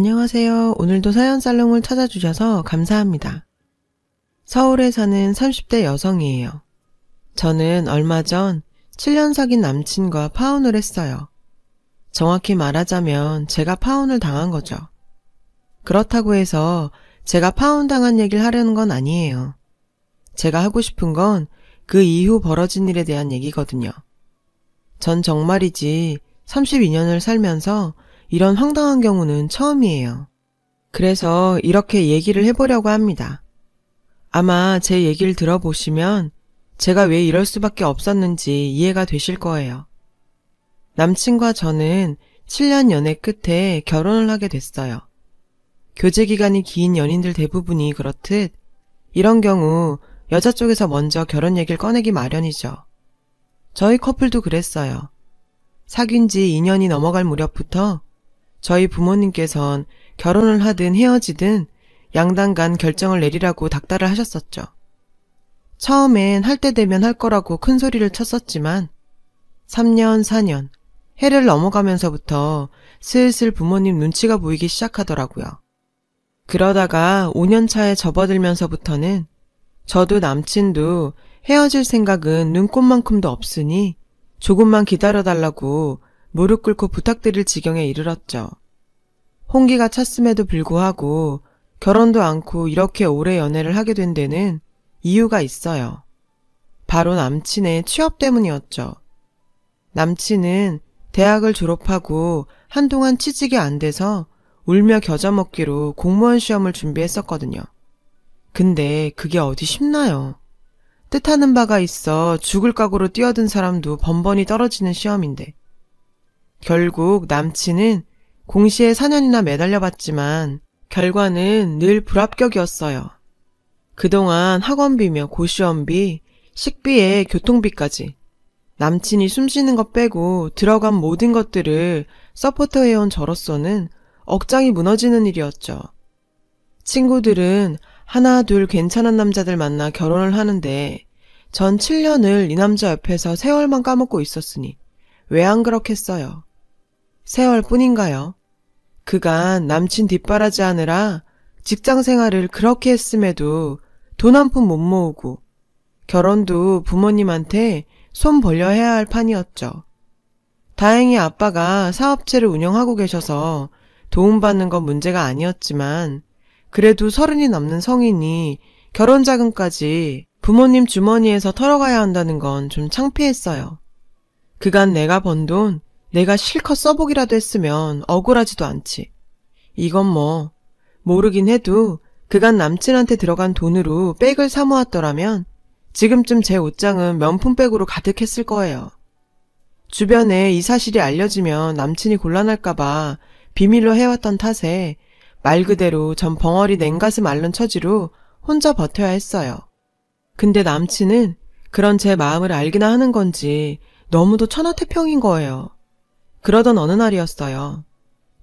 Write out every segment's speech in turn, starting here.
안녕하세요. 오늘도 사연살롱을 찾아주셔서 감사합니다. 서울에 사는 30대 여성이에요. 저는 얼마 전 7년 사귄 남친과 파혼을 했어요. 정확히 말하자면 제가 파혼을 당한 거죠. 그렇다고 해서 제가 파혼당한 얘기를 하려는 건 아니에요. 제가 하고 싶은 건 그 이후 벌어진 일에 대한 얘기거든요. 전 정말이지 32년을 살면서 이런 황당한 경우는 처음이에요. 그래서 이렇게 얘기를 해보려고 합니다. 아마 제 얘기를 들어보시면 제가 왜 이럴 수밖에 없었는지 이해가 되실 거예요. 남친과 저는 7년 연애 끝에 결혼을 하게 됐어요. 교제 기간이 긴 연인들 대부분이 그렇듯 이런 경우 여자 쪽에서 먼저 결혼 얘기를 꺼내기 마련이죠. 저희 커플도 그랬어요. 사귄 지 2년이 넘어갈 무렵부터 저희 부모님께선 결혼을 하든 헤어지든 양당 간 결정을 내리라고 닥달을 하셨었죠. 처음엔 할 때 되면 할 거라고 큰 소리를 쳤었지만 3년, 4년, 해를 넘어가면서부터 슬슬 부모님 눈치가 보이기 시작하더라고요. 그러다가 5년 차에 접어들면서부터는 저도 남친도 헤어질 생각은 눈꼽만큼도 없으니 조금만 기다려달라고 무릎 꿇고 부탁드릴 지경에 이르렀죠. 홍기가 찼음에도 불구하고 결혼도 않고 이렇게 오래 연애를 하게 된 데는 이유가 있어요. 바로 남친의 취업 때문이었죠. 남친은 대학을 졸업하고 한동안 취직이 안 돼서 울며 겨자 먹기로 공무원 시험을 준비했었거든요. 근데 그게 어디 쉽나요? 뜻하는 바가 있어 죽을 각오로 뛰어든 사람도 번번이 떨어지는 시험인데. 결국 남친은 공시에 4년이나 매달려봤지만 결과는 늘 불합격이었어요. 그동안 학원비며 고시원비, 식비에 교통비까지 남친이 숨쉬는 것 빼고 들어간 모든 것들을 서포트해온 저로서는 억장이 무너지는 일이었죠. 친구들은 하나 둘 괜찮은 남자들 만나 결혼을 하는데 전 7년을 이 남자 옆에서 세월만 까먹고 있었으니 왜 안 그렇겠어요. 세월뿐인가요? 그간 남친 뒷바라지 하느라 직장 생활을 그렇게 했음에도 돈 한 푼 못 모으고 결혼도 부모님한테 손 벌려 해야 할 판이었죠. 다행히 아빠가 사업체를 운영하고 계셔서 도움받는 건 문제가 아니었지만 그래도 30이 넘는 성인이 결혼 자금까지 부모님 주머니에서 털어가야 한다는 건 좀 창피했어요. 그간 내가 번 돈 내가 실컷 써보기라도 했으면 억울하지도 않지. 이건 모르긴 해도 그간 남친한테 들어간 돈으로 백을 사 모았더라면 지금쯤 제 옷장은 명품백으로 가득했을 거예요. 주변에 이 사실이 알려지면 남친이 곤란할까봐 비밀로 해왔던 탓에 말 그대로 전 벙어리 냉가슴 앓는 처지로 혼자 버텨야 했어요. 근데 남친은 그런 제 마음을 알기나 하는 건지 너무도 천하태평인 거예요. 그러던 어느 날이었어요.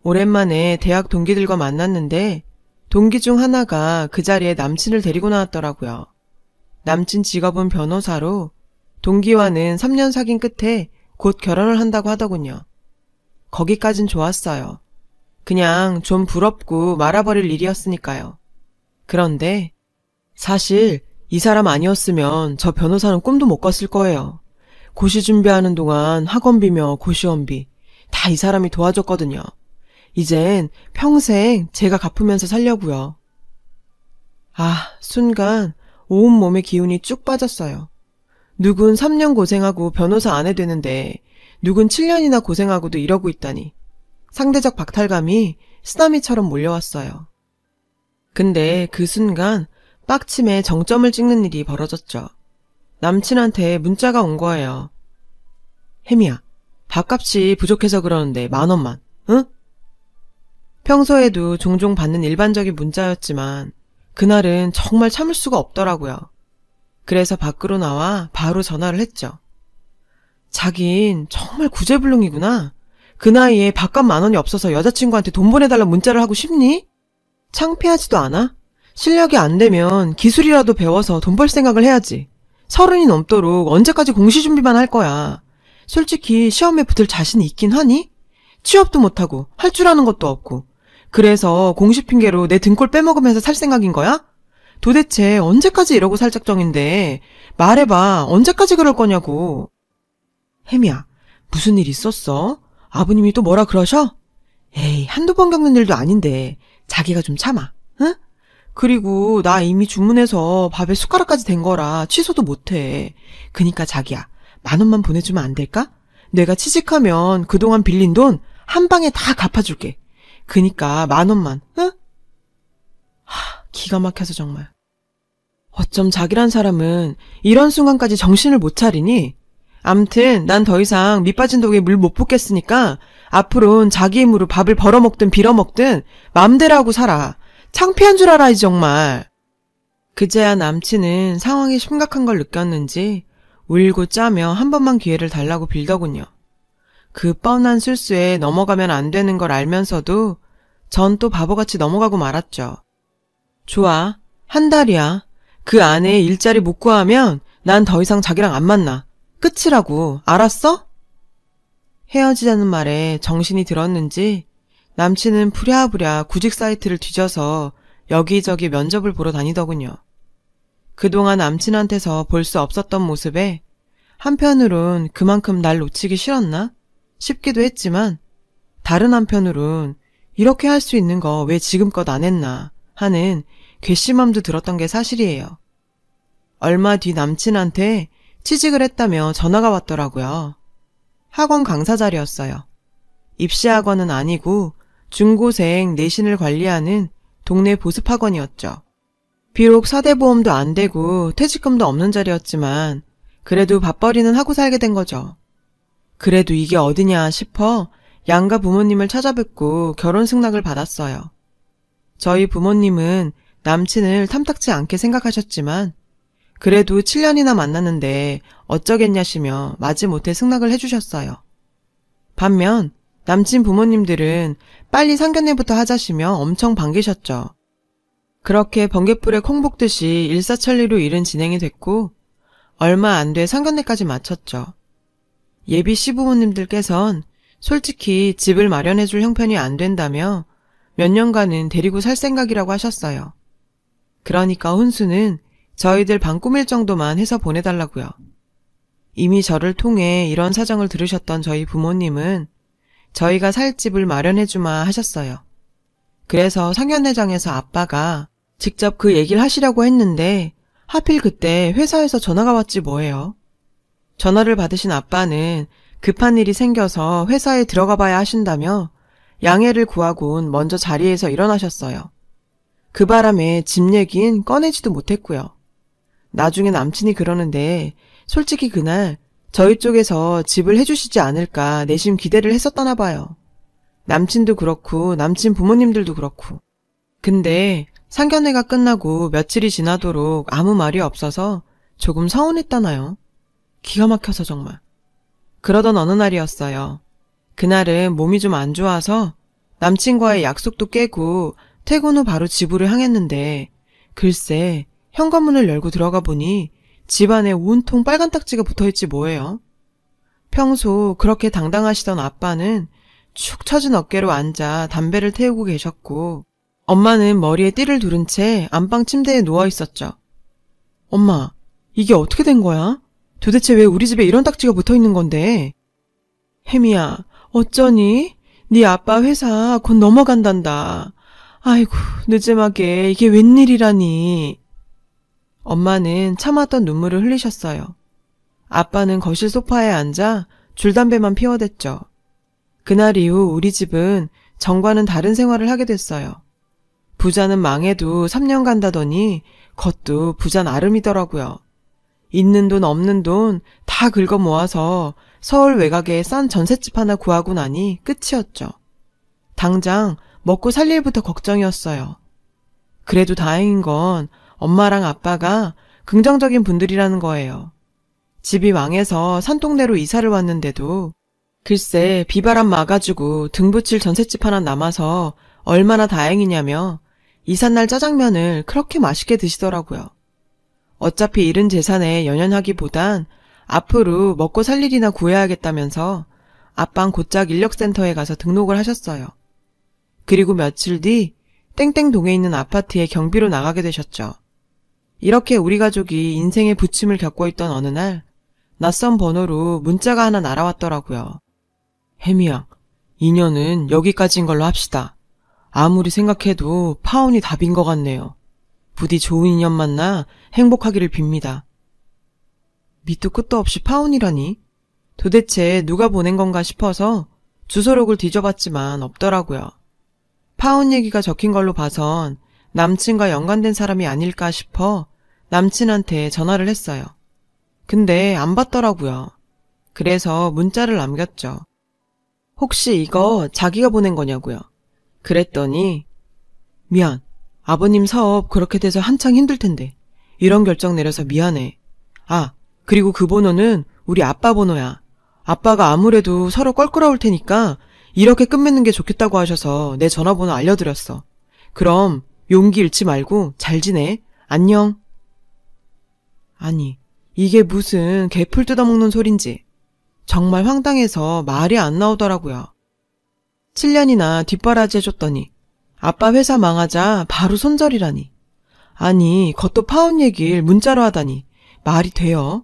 오랜만에 대학 동기들과 만났는데 동기 중 하나가 그 자리에 남친을 데리고 나왔더라고요. 남친 직업은 변호사로 동기와는 3년 사귄 끝에 곧 결혼을 한다고 하더군요. 거기까진 좋았어요. 그냥 좀 부럽고 말아버릴 일이었으니까요. 그런데 사실 이 사람 아니었으면 저 변호사는 꿈도 못 꿨을 거예요. 고시 준비하는 동안 학원비며 고시원비 다 이 사람이 도와줬거든요. 이젠 평생 제가 갚으면서 살려고요. 순간 온몸의 기운이 쭉 빠졌어요. 누군 3년 고생하고 변호사 안 해되는데 누군 7년이나 고생하고도 이러고 있다니. 상대적 박탈감이 쓰나미처럼 몰려왔어요. 근데 그 순간 빡침에 정점을 찍는 일이 벌어졌죠. 남친한테 문자가 온 거예요. 혜미야, 밥값이 부족해서 그러는데 10,000원만, 응? 평소에도 종종 받는 일반적인 문자였지만 그날은 정말 참을 수가 없더라고요. 그래서 밖으로 나와 바로 전화를 했죠. 자긴 정말 구제불능이구나. 그 나이에 밥값 10,000원이 없어서 여자친구한테 돈 보내달라 문자를 하고 싶니? 창피하지도 않아? 실력이 안 되면 기술이라도 배워서 돈 벌 생각을 해야지. 30이 넘도록 언제까지 공시준비만 할 거야. 솔직히 시험에 붙을 자신이 있긴 하니? 취업도 못하고 할 줄 아는 것도 없고 그래서 공식 핑계로 내 등골 빼먹으면서 살 생각인 거야? 도대체 언제까지 이러고 살 작정인데 말해봐. 언제까지 그럴 거냐고. 혜미야, 무슨 일 있었어? 아버님이 또 뭐라 그러셔? 에이, 한두 번 겪는 일도 아닌데 자기가 좀 참아. 응? 그리고 나 이미 주문해서 밥에 숟가락까지 된 거라 취소도 못해. 그니까 자기야, 10,000원만 보내주면 안 될까? 내가 취직하면 그동안 빌린 돈 한 방에 다 갚아줄게. 그니까 10,000원만, 응? 기가 막혀서 정말. 어쩜 자기란 사람은 이런 순간까지 정신을 못 차리니? 암튼 난 더 이상 밑빠진 독에 물 못 붓겠으니까 앞으로는 자기 힘으로 밥을 벌어먹든 빌어먹든 맘대로 하고 살아. 창피한 줄 알아야지 정말. 그제야 남친은 상황이 심각한 걸 느꼈는지 울고 짜며 한 번만 기회를 달라고 빌더군요. 그 뻔한 실수에 넘어가면 안 되는 걸 알면서도 전 또 바보같이 넘어가고 말았죠. 좋아, 1달이야. 그 안에 일자리 못 구하면 난 더 이상 자기랑 안 만나. 끝이라고, 알았어? 헤어지자는 말에 정신이 들었는지 남친은 부랴부랴 구직 사이트를 뒤져서 여기저기 면접을 보러 다니더군요. 그동안 남친한테서 볼 수 없었던 모습에 한편으론 그만큼 날 놓치기 싫었나 싶기도 했지만 다른 한편으론 이렇게 할 수 있는 거 왜 지금껏 안 했나 하는 괘씸함도 들었던 게 사실이에요. 얼마 뒤 남친한테 취직을 했다며 전화가 왔더라고요. 학원 강사 자리였어요. 입시학원은 아니고 중고생 내신을 관리하는 동네 보습학원이었죠. 비록 사대보험도 안 되고 퇴직금도 없는 자리였지만 그래도 밥벌이는 하고 살게 된 거죠. 그래도 이게 어디냐 싶어 양가 부모님을 찾아뵙고 결혼 승낙을 받았어요. 저희 부모님은 남친을 탐탁지 않게 생각하셨지만 그래도 7년이나 만났는데 어쩌겠냐시며 마지못해 승낙을 해주셨어요. 반면 남친 부모님들은 빨리 상견례부터 하자시며 엄청 반기셨죠. 그렇게 번갯불에 콩 볶듯이 일사천리로 일은 진행이 됐고 얼마 안 돼 상견례까지 마쳤죠. 예비 시부모님들께선 솔직히 집을 마련해줄 형편이 안 된다며 몇 년간은 데리고 살 생각이라고 하셨어요. 그러니까 혼수는 저희들 방 꾸밀 정도만 해서 보내달라고요. 이미 저를 통해 이런 사정을 들으셨던 저희 부모님은 저희가 살 집을 마련해주마 하셨어요. 그래서 상견례장에서 아빠가 직접 그 얘기를 하시려고 했는데 하필 그때 회사에서 전화가 왔지 뭐예요. 전화를 받으신 아빠는 급한 일이 생겨서 회사에 들어가 봐야 하신다며 양해를 구하곤 먼저 자리에서 일어나셨어요. 그 바람에 집 얘긴 꺼내지도 못했고요. 나중에 남친이 그러는데 솔직히 그날 저희 쪽에서 집을 해주시지 않을까 내심 기대를 했었다나 봐요. 남친도 그렇고 남친 부모님들도 그렇고. 근데 상견례가 끝나고 며칠이 지나도록 아무 말이 없어서 조금 서운했다나요. 기가 막혀서 정말. 그러던 어느 날이었어요. 그날은 몸이 좀 안 좋아서 남친과의 약속도 깨고 퇴근 후 바로 집으로 향했는데 글쎄 현관문을 열고 들어가 보니 집안에 온통 빨간 딱지가 붙어있지 뭐예요. 평소 그렇게 당당하시던 아빠는 축 처진 어깨로 앉아 담배를 태우고 계셨고 엄마는 머리에 띠를 두른 채 안방 침대에 누워있었죠. 엄마, 이게 어떻게 된 거야? 도대체 왜 우리 집에 이런 딱지가 붙어있는 건데? 혜미야, 어쩌니? 네 아빠 회사 곧 넘어간단다. 아이고, 늦음하게 이게 웬일이라니. 엄마는 참았던 눈물을 흘리셨어요. 아빠는 거실 소파에 앉아 줄담배만 피워댔죠. 그날 이후 우리 집은 전과는 다른 생활을 하게 됐어요. 부자는 망해도 3년 간다더니 그것도 부자 나름이더라고요. 있는 돈 없는 돈 다 긁어 모아서 서울 외곽에 싼 전셋집 하나 구하고 나니 끝이었죠. 당장 먹고 살 일부터 걱정이었어요. 그래도 다행인 건 엄마랑 아빠가 긍정적인 분들이라는 거예요. 집이 망해서 산동네로 이사를 왔는데도 글쎄 비바람 막아주고 등 붙일 전셋집 하나 남아서 얼마나 다행이냐며 이삿날 짜장면을 그렇게 맛있게 드시더라고요. 어차피 잃은 재산에 연연하기보단 앞으로 먹고 살 일이나 구해야겠다면서 아빠는 곧장 인력센터에 가서 등록을 하셨어요. 그리고 며칠 뒤 땡땡동에 있는 아파트에 경비로 나가게 되셨죠. 이렇게 우리 가족이 인생의 부침을 겪고 있던 어느 날 낯선 번호로 문자가 하나 날아왔더라고요. 혜미야, 인연은 여기까지인 걸로 합시다. 아무리 생각해도 파혼이 답인 것 같네요. 부디 좋은 인연 만나 행복하기를 빕니다. 밑도 끝도 없이 파혼이라니? 도대체 누가 보낸 건가 싶어서 주소록을 뒤져봤지만 없더라고요. 파혼 얘기가 적힌 걸로 봐선 남친과 연관된 사람이 아닐까 싶어 남친한테 전화를 했어요. 근데 안 받더라고요. 그래서 문자를 남겼죠. 혹시 이거 자기가 보낸 거냐고요. 그랬더니 미안, 아버님 사업 그렇게 돼서 한창 힘들 텐데 이런 결정 내려서 미안해. 아, 그리고 그 번호는 우리 아빠 번호야. 아빠가 아무래도 서로 껄끄러울 테니까 이렇게 끝맺는 게 좋겠다고 하셔서 내 전화번호 알려드렸어. 그럼 용기 잃지 말고 잘 지내. 안녕. 아니, 이게 무슨 개풀 뜯어먹는 소린지 정말 황당해서 말이 안 나오더라고요. 7년이나 뒷바라지 해줬더니 아빠 회사 망하자 바로 손절이라니. 아니, 그것도 파혼 얘기를 문자로 하다니 말이 돼요?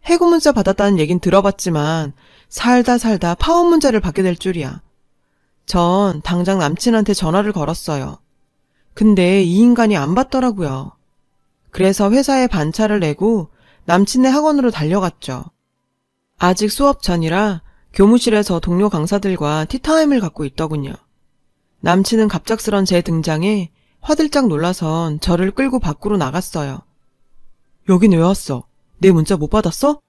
해고 문자 받았다는 얘긴 들어봤지만 살다 파혼 문자를 받게 될 줄이야. 전 당장 남친한테 전화를 걸었어요. 근데 이 인간이 안 받더라고요. 그래서 회사에 반차를 내고 남친네 학원으로 달려갔죠. 아직 수업 전이라 교무실에서 동료 강사들과 티타임을 갖고 있더군요. 남친은 갑작스런 제 등장에 화들짝 놀라선 저를 끌고 밖으로 나갔어요. 여긴 왜 왔어? 내 문자 못 받았어?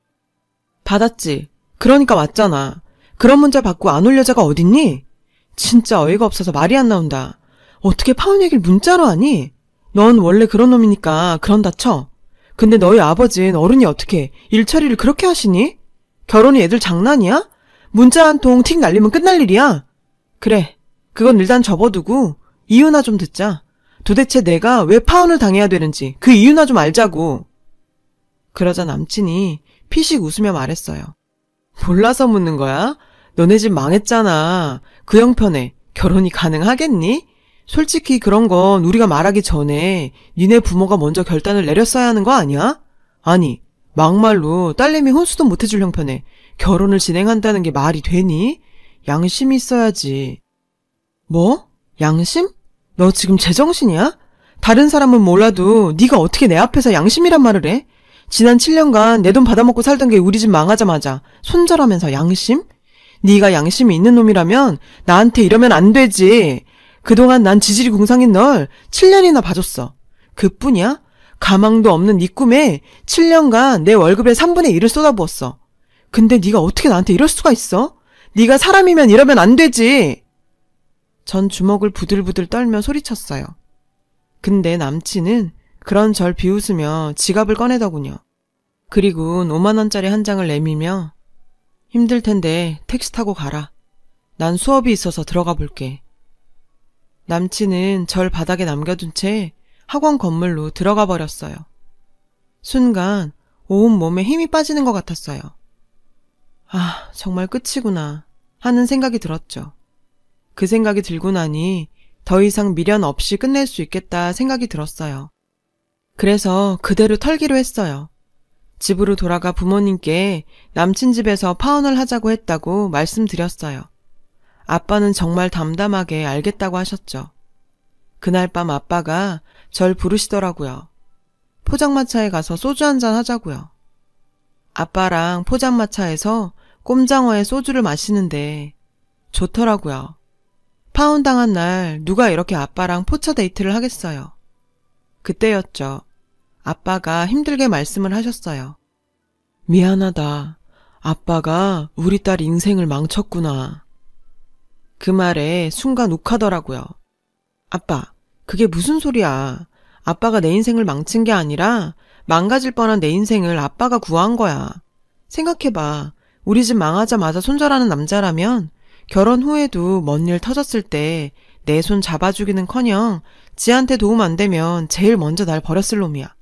받았지. 그러니까 왔잖아. 그런 문자 받고 안 올 여자가 어딨니? 진짜 어이가 없어서 말이 안 나온다. 어떻게 파혼 얘기를 문자로 하니? 넌 원래 그런 놈이니까 그런다 쳐. 근데 너희 아버지는 어른이 어떻게 일 처리를 그렇게 하시니? 결혼이 애들 장난이야? 문자 한 통 틱 날리면 끝날 일이야. 그래, 그건 일단 접어두고 이유나 좀 듣자. 도대체 내가 왜 파혼을 당해야 되는지 그 이유나 좀 알자고. 그러자 남친이 피식 웃으며 말했어요. 몰라서 묻는 거야? 너네 집 망했잖아. 그 형편에 결혼이 가능하겠니? 솔직히 그런 건 우리가 말하기 전에 니네 부모가 먼저 결단을 내렸어야 하는 거 아니야? 아니, 막말로 딸내미 혼수도 못해줄 형편에 결혼을 진행한다는 게 말이 되니? 양심이 있어야지. 뭐? 양심? 너 지금 제정신이야? 다른 사람은 몰라도 네가 어떻게 내 앞에서 양심이란 말을 해? 지난 7년간 내 돈 받아먹고 살던 게 우리 집 망하자마자 손절하면서 양심? 네가 양심이 있는 놈이라면 나한테 이러면 안 되지. 그동안 난 지질이 궁상인 널 7년이나 봐줬어. 그뿐이야? 가망도 없는 네 꿈에 7년간 내 월급의 3분의 1을 쏟아부었어. 근데 네가 어떻게 나한테 이럴 수가 있어? 네가 사람이면 이러면 안 되지. 전 주먹을 부들부들 떨며 소리쳤어요. 근데 남친은 그런 절 비웃으며 지갑을 꺼내더군요. 그리고 5만 원짜리 한 장을 내밀며 힘들 텐데 택시 타고 가라. 난 수업이 있어서 들어가 볼게. 남친은 절 바닥에 남겨둔 채 학원 건물로 들어가 버렸어요. 순간 온몸에 힘이 빠지는 것 같았어요. 아, 정말 끝이구나 하는 생각이 들었죠. 그 생각이 들고 나니 더 이상 미련 없이 끝낼 수 있겠다 생각이 들었어요. 그래서 그대로 털기로 했어요. 집으로 돌아가 부모님께 남친 집에서 파혼을 하자고 했다고 말씀드렸어요. 아빠는 정말 담담하게 알겠다고 하셨죠. 그날 밤 아빠가 절 부르시더라고요. 포장마차에 가서 소주 한잔 하자고요. 아빠랑 포장마차에서 꼼장어에 소주를 마시는데 좋더라고요. 파혼 당한 날 누가 이렇게 아빠랑 포차 데이트를 하겠어요. 그때였죠. 아빠가 힘들게 말씀을 하셨어요. 미안하다. 아빠가 우리 딸 인생을 망쳤구나. 그 말에 순간 욱하더라고요. 아빠, 그게 무슨 소리야. 아빠가 내 인생을 망친 게 아니라 망가질 뻔한 내 인생을 아빠가 구한 거야. 생각해봐. 우리 집 망하자마자 손절하는 남자라면 결혼 후에도 뭔 일 터졌을 때 내 손 잡아주기는커녕 지한테 도움 안 되면 제일 먼저 날 버렸을 놈이야.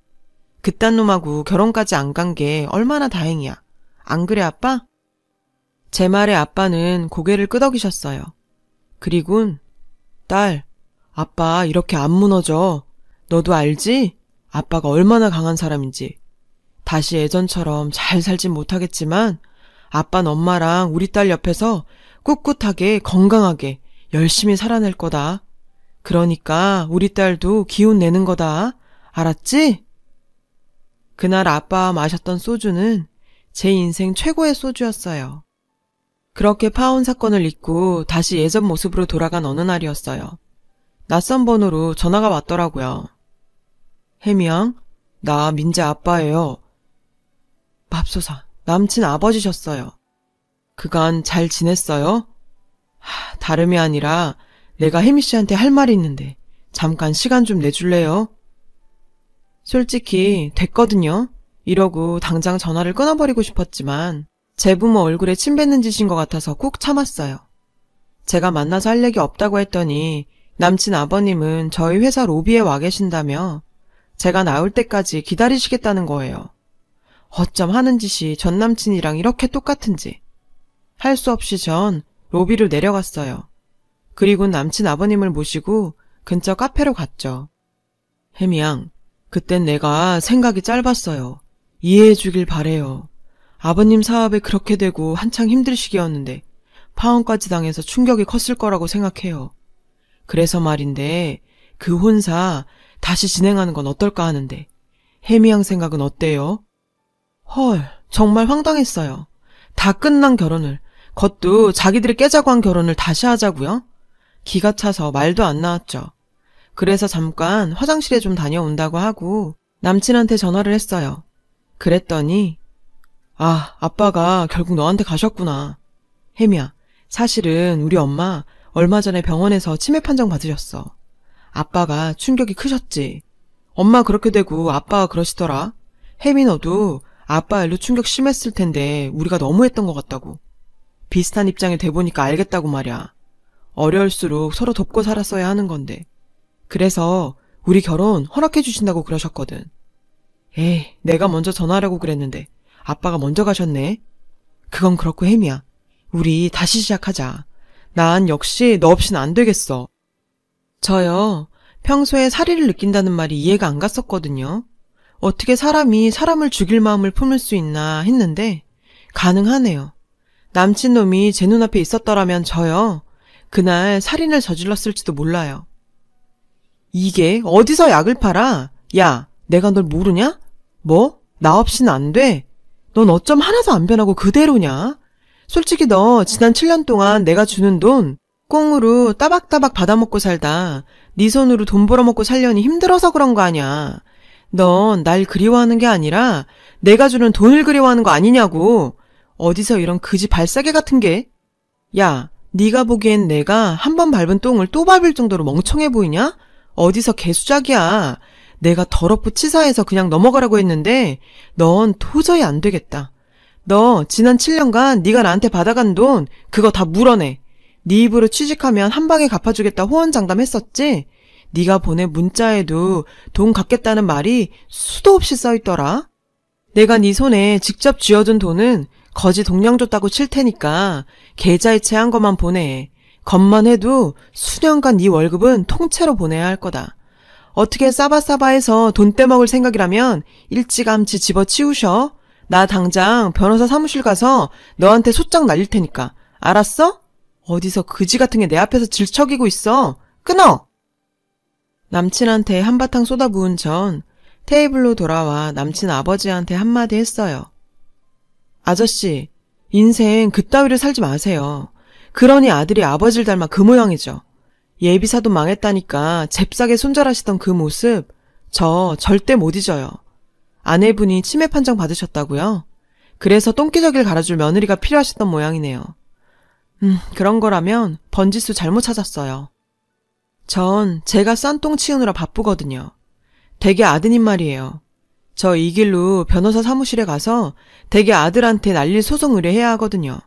그딴 놈하고 결혼까지 안 간 게 얼마나 다행이야. 안 그래 아빠? 제 말에 아빠는 고개를 끄덕이셨어요. 그리곤 딸, 아빠 이렇게 안 무너져. 너도 알지? 아빠가 얼마나 강한 사람인지. 다시 예전처럼 잘 살진 못하겠지만 아빠는 엄마랑 우리 딸 옆에서 꿋꿋하게 건강하게 열심히 살아낼 거다. 그러니까 우리 딸도 기운 내는 거다. 알았지? 그날 아빠와 마셨던 소주는 제 인생 최고의 소주였어요. 그렇게 파혼 사건을 잊고 다시 예전 모습으로 돌아간 어느 날이었어요. 낯선 번호로 전화가 왔더라고요. 혜미양, 나 민재 아빠예요. 맙소사, 남친 아버지셨어요. 그간 잘 지냈어요? 다름이 아니라 내가 혜미 씨한테 할 말이 있는데 잠깐 시간 좀 내줄래요? 솔직히 됐거든요. 이러고 당장 전화를 끊어버리고 싶었지만 제 부모 얼굴에 침 뱉는 짓인 것 같아서 꾹 참았어요. 제가 만나서 할 얘기 없다고 했더니 남친 아버님은 저희 회사 로비에 와 계신다며 제가 나올 때까지 기다리시겠다는 거예요. 어쩜 하는 짓이 전 남친이랑 이렇게 똑같은지. 할 수 없이 전 로비로 내려갔어요. 그리고 남친 아버님을 모시고 근처 카페로 갔죠. 혜미양, 그땐 내가 생각이 짧았어요. 이해해 주길 바래요. 아버님 사업에 그렇게 되고 한창 힘들 시기였는데 파혼까지 당해서 충격이 컸을 거라고 생각해요. 그래서 말인데 그 혼사 다시 진행하는 건 어떨까 하는데 혜미양 생각은 어때요? 헐, 정말 황당했어요. 다 끝난 결혼을, 그것도 자기들이 깨자고 한 결혼을 다시 하자고요? 기가 차서 말도 안 나왔죠. 그래서 잠깐 화장실에 좀 다녀온다고 하고 남친한테 전화를 했어요. 그랬더니 아빠가 결국 너한테 가셨구나. 혜미야, 사실은 우리 엄마 얼마 전에 병원에서 치매 판정 받으셨어. 아빠가 충격이 크셨지. 엄마 그렇게 되고 아빠가 그러시더라. 혜미 너도 아빠 일로 충격 심했을 텐데 우리가 너무했던 것 같다고. 비슷한 입장이 돼보니까 알겠다고 말이야. 어려울수록 서로 돕고 살았어야 하는 건데. 그래서 우리 결혼 허락해 주신다고 그러셨거든. 에이, 내가 먼저 전화하라고 그랬는데 아빠가 먼저 가셨네. 그건 그렇고 혜미야, 우리 다시 시작하자. 난 역시 너 없이는 안 되겠어. 저요, 평소에 사리를 느낀다는 말이 이해가 안 갔었거든요. 어떻게 사람이 사람을 죽일 마음을 품을 수 있나 했는데 가능하네요. 남친놈이 제 눈앞에 있었더라면 저요, 그날 살인을 저질렀을지도 몰라요. 이게 어디서 약을 팔아? 야, 내가 널 모르냐? 뭐? 나 없이는 안 돼? 넌 어쩜 하나도 안 변하고 그대로냐? 솔직히 너 지난 7년 동안 내가 주는 돈 꽁으로 따박따박 받아먹고 살다 네 손으로 돈 벌어먹고 살려니 힘들어서 그런 거 아냐. 넌 날 그리워하는 게 아니라 내가 주는 돈을 그리워하는 거 아니냐고. 어디서 이런 그지 발싸개 같은 게. 야, 네가 보기엔 내가 한 번 밟은 똥을 또 밟을 정도로 멍청해 보이냐? 어디서 개수작이야. 내가 더럽고 치사해서 그냥 넘어가라고 했는데 넌 도저히 안 되겠다. 너 지난 7년간 네가 나한테 받아간 돈 그거 다 물어내. 네 입으로 취직하면 한 방에 갚아주겠다 호언장담했었지? 네가 보낸 문자에도 돈 갚겠다는 말이 수도 없이 써있더라. 내가 네 손에 직접 쥐어둔 돈은 거지 동량 줬다고 칠 테니까 계좌 이체한 것만 보내. 겉만 해도 수년간 네 월급은 통째로 보내야 할 거다. 어떻게 싸바싸바해서 돈 떼먹을 생각이라면 일찌감치 집어치우셔. 나 당장 변호사 사무실 가서 너한테 소장 날릴 테니까. 알았어? 어디서 그지 같은 게 내 앞에서 질척이고 있어. 끊어! 남친한테 한바탕 쏟아부은 전 테이블로 돌아와 남친 아버지한테 한마디 했어요. 아저씨, 인생 그따위로 살지 마세요. 그러니 아들이 아버지를 닮아 그 모양이죠. 예비사도 망했다니까 잽싸게 손절하시던 그 모습 저 절대 못 잊어요. 아내분이 치매 판정 받으셨다고요? 그래서 똥기저귀를 갈아줄 며느리가 필요하셨던 모양이네요. 그런 거라면 번지수 잘못 찾았어요. 전 제가 싼 똥 치우느라 바쁘거든요. 댁의 아드님 말이에요. 저 이 길로 변호사 사무실에 가서 댁의 아들한테 날릴 소송 의뢰해야 하거든요.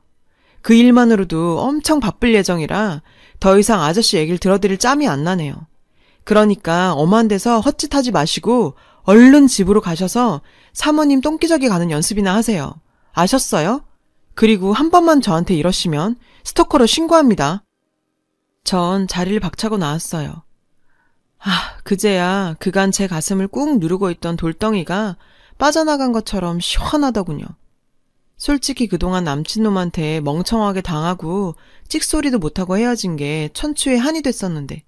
그 일만으로도 엄청 바쁠 예정이라 더 이상 아저씨 얘기를 들어드릴 짬이 안 나네요. 그러니까 엄한 데서 헛짓하지 마시고 얼른 집으로 가셔서 사모님 똥기저귀 가는 연습이나 하세요. 아셨어요? 그리고 한 번만 저한테 이러시면 스토커로 신고합니다. 전 자리를 박차고 나왔어요. 그제야 그간 제 가슴을 꾹 누르고 있던 돌덩이가 빠져나간 것처럼 시원하더군요. 솔직히 그동안 남친놈한테 멍청하게 당하고 찍소리도 못하고 헤어진 게 천추의 한이 됐었는데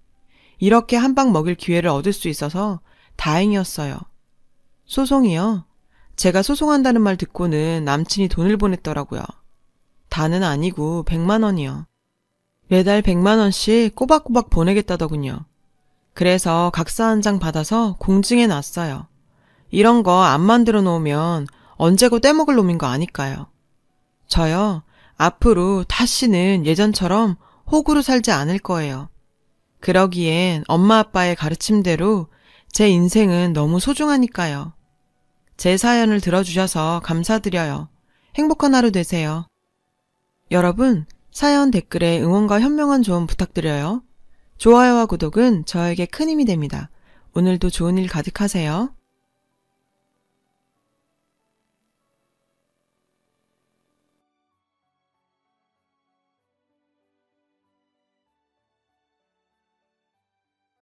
이렇게 한 방 먹일 기회를 얻을 수 있어서 다행이었어요. 소송이요? 제가 소송한다는 말 듣고는 남친이 돈을 보냈더라고요. 다는 아니고 100만 원이요. 매달 100만 원씩 꼬박꼬박 보내겠다더군요. 그래서 각서 한 장 받아서 공증해 놨어요. 이런 거 안 만들어 놓으면 언제고 떼먹을 놈인 거 아니까요. 저요, 앞으로 다시는 예전처럼 호구로 살지 않을 거예요. 그러기엔 엄마 아빠의 가르침대로 제 인생은 너무 소중하니까요. 제 사연을 들어주셔서 감사드려요. 행복한 하루 되세요. 여러분, 사연 댓글에 응원과 현명한 조언 부탁드려요. 좋아요와 구독은 저에게 큰 힘이 됩니다. 오늘도 좋은 일 가득하세요.